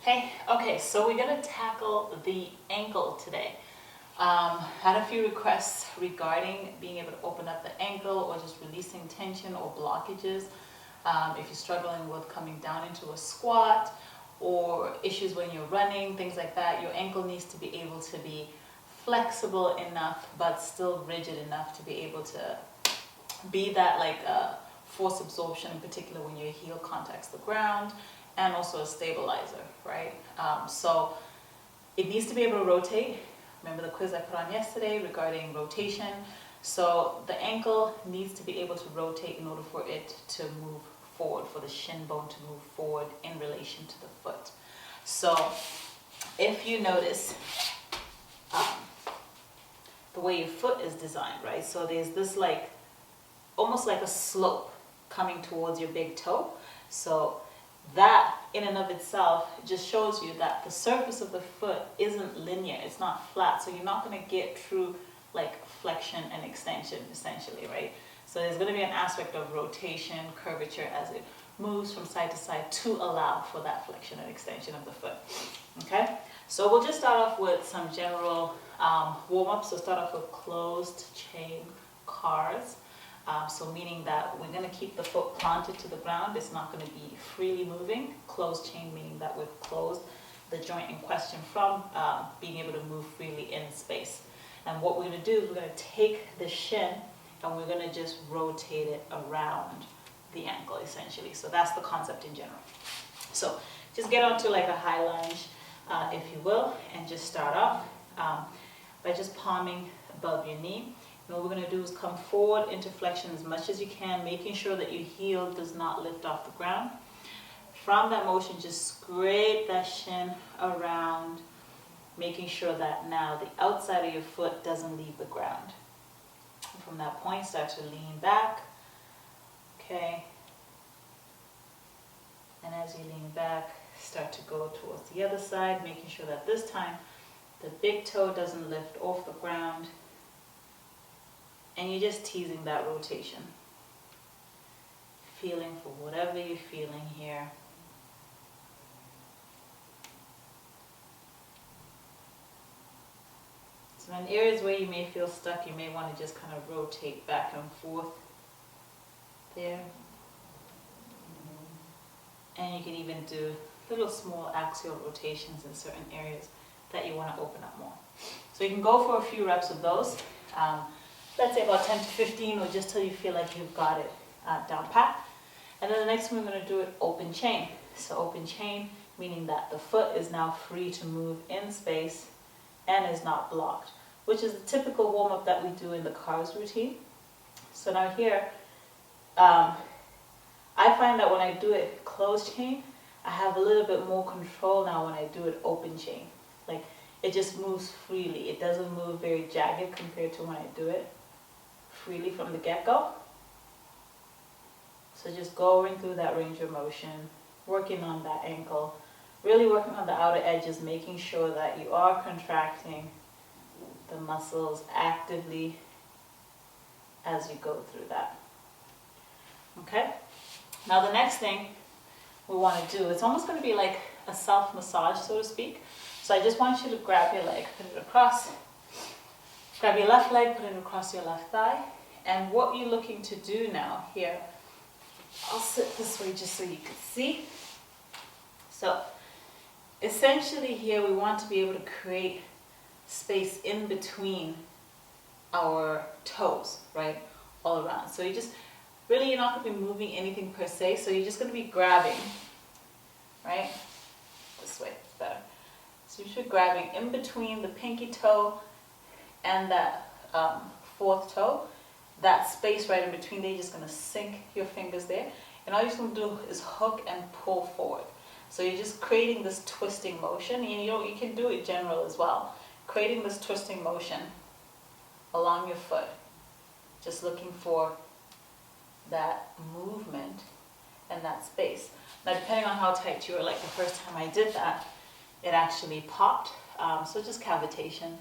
Hey, okay, so we're gonna tackle the ankle today. Had a few requests regarding being able to open up the ankle or just releasing tension or blockages. If you're struggling with coming down into a squat or issues when you're running, things like that, your ankle needs to be able to be flexible enough but still rigid enough to be able to be that force absorption, in particular when your heel contacts the ground, and also a stabilizer, right? So it needs to be able to rotate. Remember the quiz I put on yesterday regarding rotation? So the ankle needs to be able to rotate in order for it to move forward, for the shin bone to move forward in relation to the foot. So if you notice um, the way your foot is designed, right? So there's this almost like a slope coming towards your big toe. So that in and of itself just shows you that the surface of the foot isn't linear, it's not flat, so you're not going to get true flexion and extension essentially, right? So there's going to be an aspect of rotation, curvature as it moves from side to side to allow for that flexion and extension of the foot. Okay, so we'll just start off with some general warm-ups. So start off with closed chain cars. So meaning that we're going to keep the foot planted to the ground. It's not going to be freely moving. Closed chain meaning that we've closed the joint in question from being able to move freely in space. And what we're going to do is we're going to take the shin and we're going to just rotate it around the ankle essentially. So that's the concept in general. So just get onto a high lunge, if you will, and just start off by just palming above your knee. And what we're going to do is come forward into flexion as much as you can, making sure that your heel does not lift off the ground. From that motion, just scrape that shin around, making sure that now the outside of your foot doesn't leave the ground. And from that point, start to lean back. Okay. And as you lean back, start to go towards the other side, making sure that this time the big toe doesn't lift off the ground. And you're just teasing that rotation. Feeling for whatever you're feeling here. So in areas where you may feel stuck, you may want to just kind of rotate back and forth there. And you can even do little small axial rotations in certain areas that you want to open up more. So you can go for a few reps of those. Let's say about 10 to 15, or just till you feel like you've got it down pat. And then the next one we're going to do it open chain. So open chain, meaning that the foot is now free to move in space and is not blocked, which is the typical warm-up that we do in the cars routine. So now here, I find that when I do it closed chain, I have a little bit more control now when I do it open chain. It just moves freely. It doesn't move very jagged compared to when I do it freely from the get-go. So just going through that range of motion, working on that ankle, really working on the outer edges, making sure that you are contracting the muscles actively as you go through that. Okay? Now the next thing we want to do, it's almost going to be like a self-massage, so to speak. So I just want you to grab your leg, put it across, grab your left leg, put it across your left thigh. And what you're looking to do now here, I'll sit this way just so you can see. So essentially here we want to be able to create space in between our toes, right, all around. So you're not going to be moving anything per se, so you're just going to be grabbing, right, this way, it's better. So you're grabbing in between the pinky toe and that fourth toe, that space right in between there, you're just going to sink your fingers there. And all you're going to do is hook and pull forward. So you're just creating this twisting motion. And you can do it general as well. Creating this twisting motion along your foot. Just looking for that movement and that space. Now depending on how tight you were, like the first time I did that, it actually popped. So just cavitation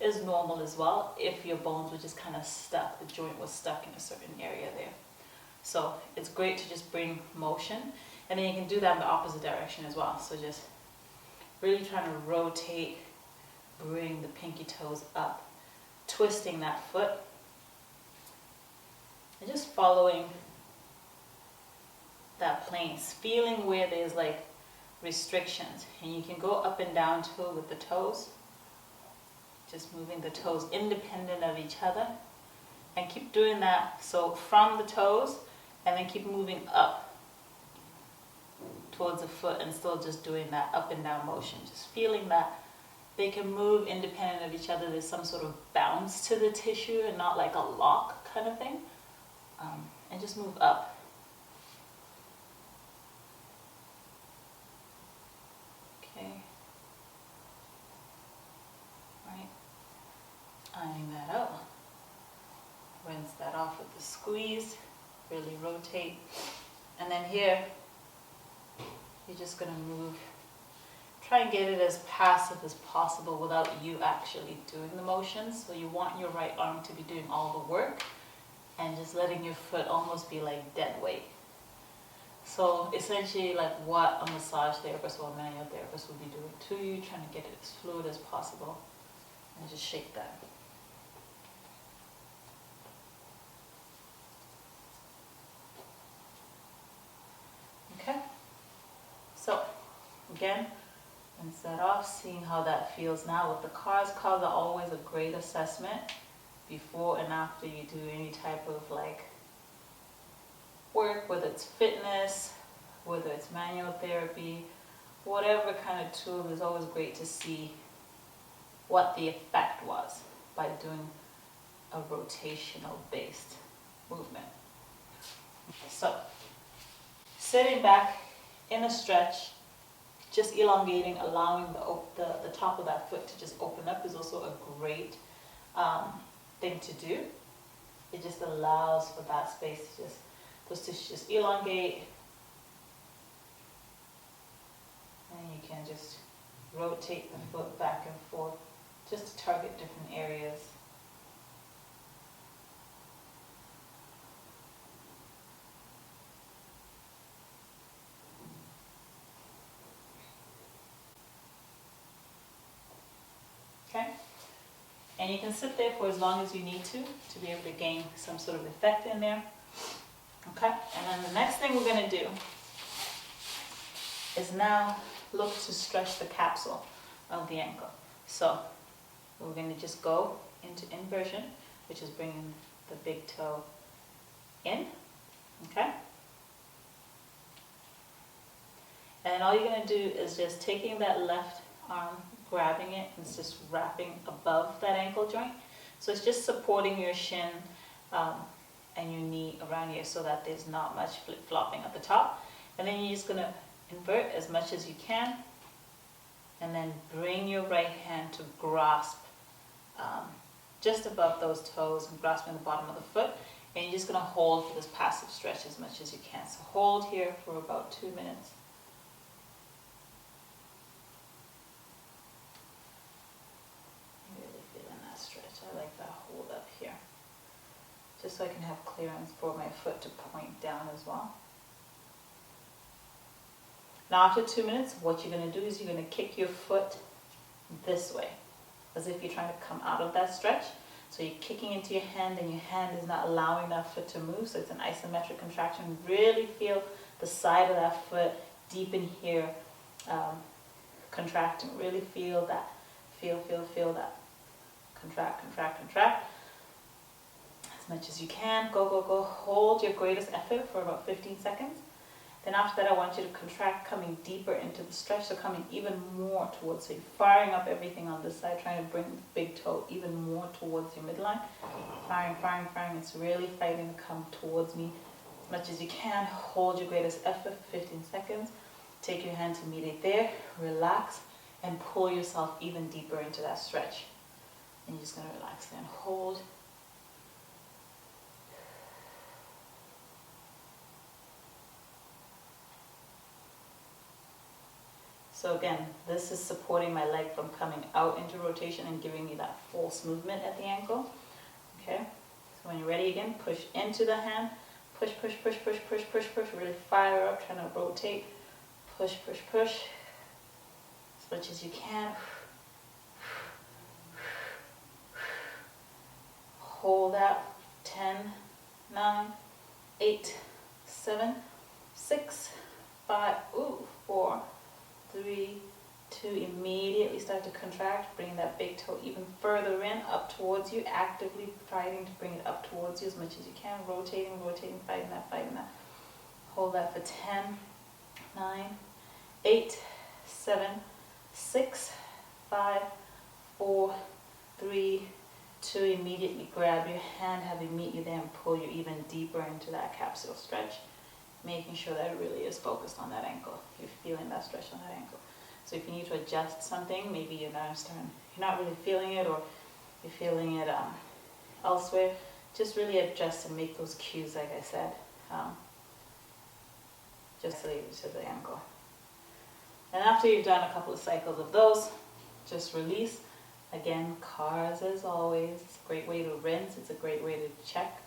is normal as well if your bones were just kind of stuck, the joint was stuck in a certain area there. So it's great to just bring motion, and then you can do that in the opposite direction as well. So just really trying to rotate, bring the pinky toes up, twisting that foot, and just following that plane, feeling where there's like restrictions. And you can go up and down too with the toes, just moving the toes independent of each other, and keep doing that. So from the toes, and then keep moving up towards the foot, and still just doing that up and down motion, just feeling that they can move independent of each other. There's some sort of bounce to the tissue and not like a lock kind of thing. And just move up. Okay. Right. Ironing that out. Rinse that off with the squeeze. Really rotate. And then here, you're just going to move. Try and get it as passive as possible without you actually doing the motions. So you want your right arm to be doing all the work and just letting your foot almost be like dead weight. So essentially like what a massage therapist or a manual therapist would be doing to you, trying to get it as fluid as possible, and just shake that. Okay, so again, rinse that off, seeing how that feels now with the cars. Cars are always a great assessment before and after you do any type of like work, whether it's fitness, whether it's manual therapy, whatever kind of tool. Is always great to see what the effect was by doing a rotational based movement. So sitting back in a stretch, just elongating, allowing the top of that foot to just open up is also a great thing to do. It just allows for that space to just, those tissues just elongate. And you can just rotate the foot back and forth just to target different areas. Okay? And you can sit there for as long as you need to be able to gain some sort of effect in there. Okay? And then the next thing we're going to do is now look to stretch the capsule of the ankle. So we're going to just go into inversion, which is bringing the big toe in. Okay? And all you're going to do is just taking that left arm, grabbing it, and it's just wrapping above that ankle joint. So it's just supporting your shin and your knee around here so that there's not much flip-flopping at the top. And then you're just going to invert as much as you can, and then bring your right hand to grasp just above those toes and grasping the bottom of the foot. And you're just going to hold for this passive stretch as much as you can. So hold here for about 2 minutes. I like that hold up here, just so I can have clearance for my foot to point down as well. Now after 2 minutes, what you're going to do is you're going to kick your foot this way, as if you're trying to come out of that stretch. So you're kicking into your hand, and your hand is not allowing that foot to move, so it's an isometric contraction. Really feel the side of that foot deep in here, contracting. Really feel that, feel that. Contract, contract, contract. As much as you can. Go, go, go. Hold your greatest effort for about 15 seconds. Then after that, I want you to contract, coming deeper into the stretch, so coming even more towards, so you're firing up everything on this side, trying to bring the big toe even more towards your midline. Firing, firing, firing. It's really fighting to come towards me as much as you can. Hold your greatest effort for 15 seconds. Take your hand to meet it there. Relax and pull yourself even deeper into that stretch. And you're just going to relax and hold. So again, this is supporting my leg from coming out into rotation and giving me that false movement at the ankle. Okay? So when you're ready again, push into the hand. Push, push, push, push, push, push, push. Really fire up, trying to rotate. Push, push, push. much as you can. Hold that. 10, 9, 8, 7, 6, 5, 4, 3, 2. Immediately start to contract. Bring that big toe even further in, up towards you. Actively fighting to bring it up towards you as much as you can. Rotating, rotating, fighting that, fighting that. Hold that for 10, 9, 8, 7, 6, 5, 4, 3, 2. Immediately grab your hand, have it meet you there, and pull you even deeper into that capsule stretch, making sure that it really is focused on that ankle. You're feeling that stretch on that ankle. So if you need to adjust something, maybe you're not really feeling it, or you're feeling it elsewhere, just really adjust and make those cues, like I said, just lead to the ankle. And after you've done a couple of cycles of those, just release. Again, cards as always. It's a great way to rinse. It's a great way to check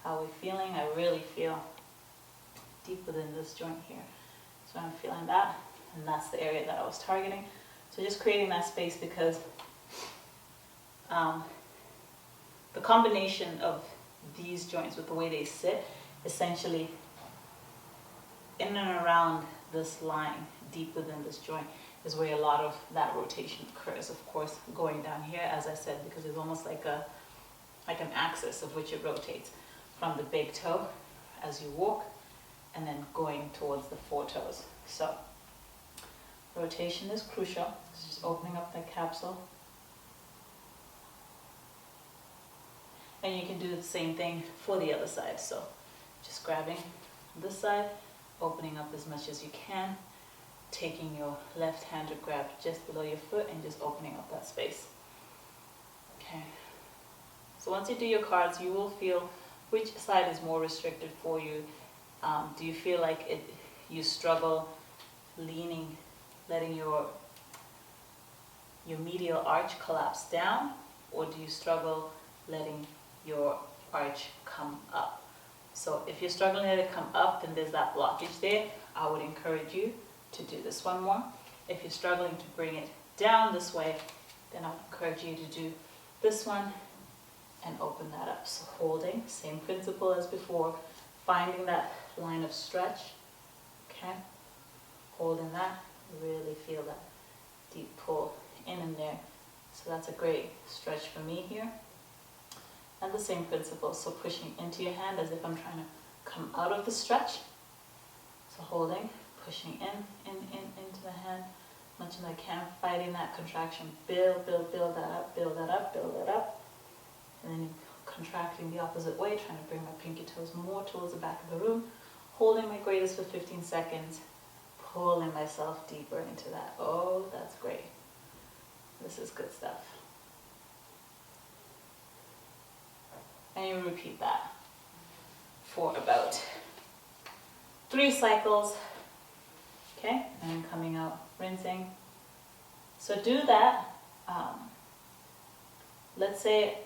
how we're feeling. I really feel deep within this joint here. So I'm feeling that, and that's the area that I was targeting. So just creating that space, because the combination of these joints with the way they sit, essentially in and around this line, deep within this joint, is where a lot of that rotation occurs. Of course, going down here, as I said, because it's almost like an axis of which it rotates from the big toe as you walk, and then going towards the four toes. So rotation is crucial. It's just opening up that capsule. And you can do the same thing for the other side. So just grabbing this side, opening up as much as you can, taking your left hand to grab just below your foot and just opening up that space. Okay. So once you do your cards, you will feel which side is more restricted for you. Do you feel like you struggle leaning, letting your medial arch collapse down, or do you struggle letting your arch come up? So if you're struggling to let it come up, then there's that blockage there. I would encourage you to do this one more. If you're struggling to bring it down this way, then I would encourage you to do this one and open that up. So holding, same principle as before, finding that line of stretch, okay? Holding that, really feel that deep pull in and there. So that's a great stretch for me here. And the same principle, so pushing into your hand as if I'm trying to come out of the stretch. So holding, pushing into the hand, much as I can, fighting that contraction. Build that up, build that up, build that up. And then contracting the opposite way, trying to bring my pinky toes more towards the back of the room. Holding my greatest for 15 seconds, pulling myself deeper into that. Oh, that's great. This is good stuff. And you repeat that for about 3 cycles. Okay, and coming out, rinsing. So do that, let's say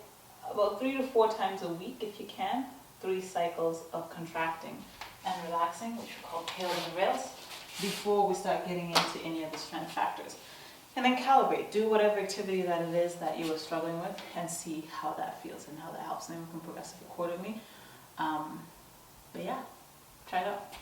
about 3 to 4 times a week if you can. 3 cycles of contracting and relaxing, which we call tails and rails, before we start getting into any of the strength factors. And then calibrate. Do whatever activity that it is that you are struggling with and see how that feels and how that helps. And then we can progress accordingly. But yeah, try it out.